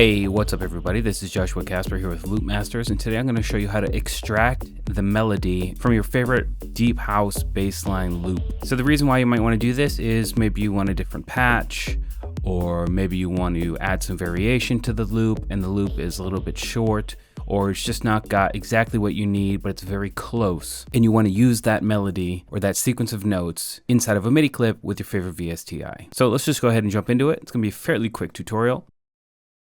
Hey, what's up everybody? This is Joshua Casper here with Loopmasters, and today I'm going to show you how to extract the melody from your favorite deep house bassline loop. So the reason why you might want to do this is maybe you want a different patch, or maybe you want to add some variation to the loop and the loop is a little bit short, or it's just not got exactly what you need, but it's very close. And you want to use that melody or that sequence of notes inside of a MIDI clip with your favorite VSTi. So let's just go ahead and jump into it. It's going to be a fairly quick tutorial.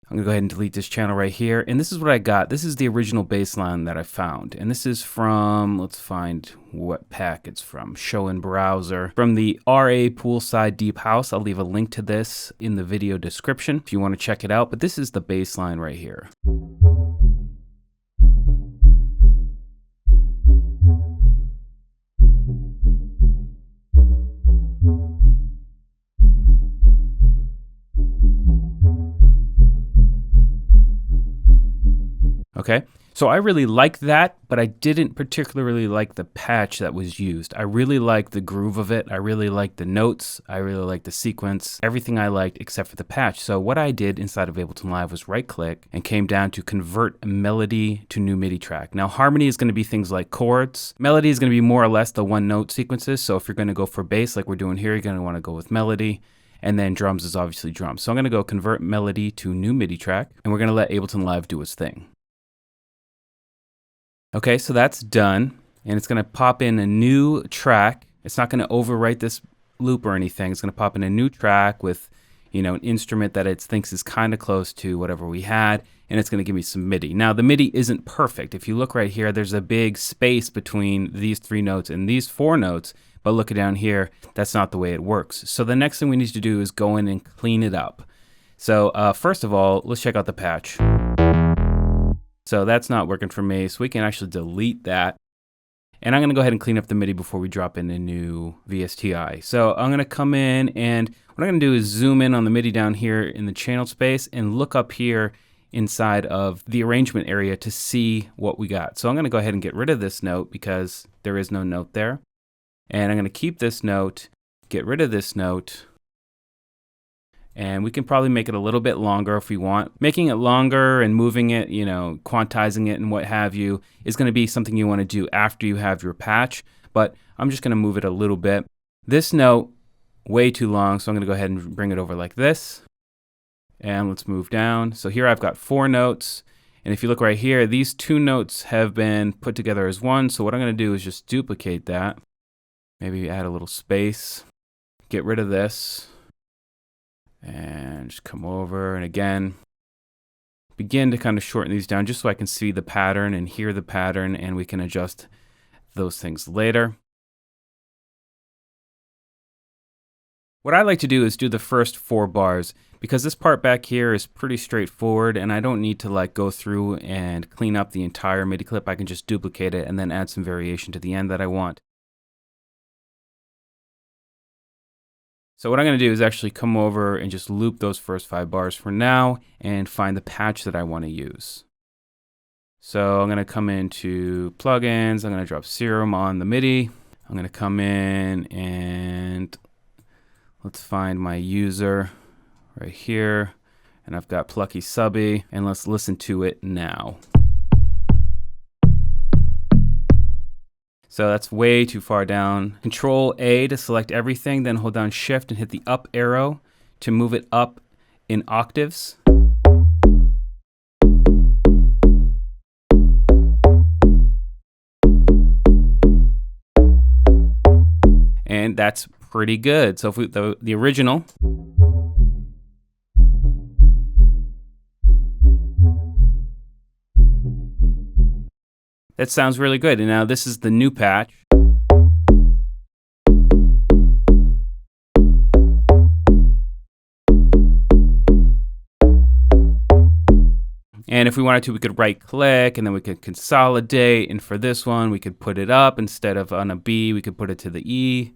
I'm gonna go ahead and delete this channel right here. And this is what I got. This is the original bassline that I found. And this is from, let's find what pack it's from, show in browser. From the RA Poolside Deep House. I'll leave a link to this in the video description if you wanna check it out. But this is the bassline right here. Okay, so I really like that, but I didn't particularly like the patch that was used. I really like the groove of it. I really like the notes. I really like the sequence, everything I liked except for the patch. So what I did inside of Ableton Live was right click and came down to convert a melody to new MIDI track. Now harmony is gonna be things like chords. Melody is gonna be more or less the one note sequences. So if you're gonna go for bass like we're doing here, you're gonna wanna go with melody. And then drums is obviously drums. So I'm gonna go convert melody to new MIDI track, and we're gonna let Ableton Live do its thing. Okay, so that's done, and it's gonna pop in a new track. It's not gonna overwrite this loop or anything. It's gonna pop in a new track with, you know, an instrument that it thinks is kind of close to whatever we had, and it's gonna give me some MIDI. Now, the MIDI isn't perfect. If you look right here, there's a big space between these 3 notes and these 4 notes, but look down here, that's not the way it works. So the next thing we need to do is go in and clean it up. So first of all, let's check out the patch. So that's not working for me, so we can actually delete that. And I'm gonna go ahead and clean up the MIDI before we drop in a new VSTi. So I'm gonna come in, and what I'm gonna do is zoom in on the MIDI down here in the channel space and look up here inside of the arrangement area to see what we got. So I'm gonna go ahead and get rid of this note because there is no note there. And I'm gonna keep this note, get rid of this note, and we can probably make it a little bit longer if we want. Making it longer and moving it, you know, quantizing it and what have you is gonna be something you wanna do after you have your patch, but I'm just gonna move it a little bit. This note, way too long, so I'm gonna go ahead and bring it over like this. And let's move down. So here I've got 4 notes, and if you look right here, these 2 notes have been put together as one, so what I'm gonna do is just duplicate that. Maybe add a little space, get rid of this, and just come over and again begin to kind of shorten these down just so I can see the pattern and hear the pattern, and we can adjust those things later. What I like to do is do the first 4 bars because this part back here is pretty straightforward and I don't need to like go through and clean up the entire MIDI clip. I can just duplicate it and then add some variation to the end that I want. So what I'm going to do is actually come over and just loop those first 5 bars for now and find the patch that I want to use. So I'm going to come into plugins, I'm going to drop Serum on the MIDI. I'm going to come in and let's find my user right here. And I've got Plucky Subby, and let's listen to it now. So that's way too far down. Control A to select everything, then hold down Shift and hit the up arrow to move it up in octaves. And that's pretty good. So if we, the original. That sounds really good. And now this is the new patch. And if we wanted to, we could right click and then we could consolidate. And for this one, we could put it up instead of on a B, we could put it to the E.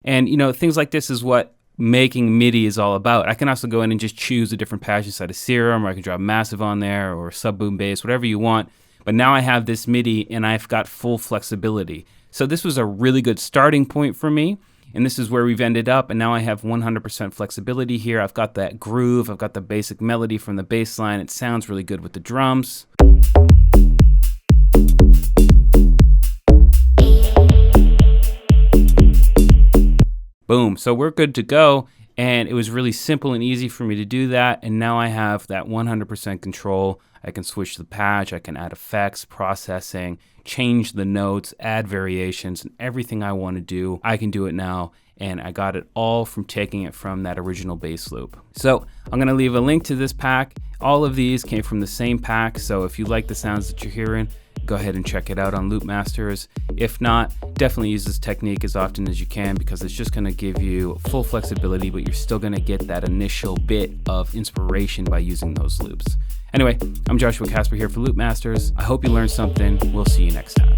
And you know, things like this is what making MIDI is all about. I can also go in and just choose a different patch inside of Serum, or I can drop Massive on there, or Sub Boom Bass, whatever you want. But now I have this MIDI and I've got full flexibility. So this was a really good starting point for me. And this is where we've ended up. And now I have 100% flexibility here. I've got that groove. I've got the basic melody from the bass line. It sounds really good with the drums. Boom. So we're good to go. And it was really simple and easy for me to do that. And now I have that 100% control. I can switch the patch, I can add effects, processing, change the notes, add variations, and everything I want to do, I can do it now. And I got it all from taking it from that original bass loop. So I'm going to leave a link to this pack. All of these came from the same pack. So if you like the sounds that you're hearing, go ahead and check it out on Loopmasters. If not, definitely use this technique as often as you can, because it's just going to give you full flexibility, but you're still going to get that initial bit of inspiration by using those loops. Anyway, I'm Joshua Casper here for Loopmasters. I hope you learned something. We'll see you next time.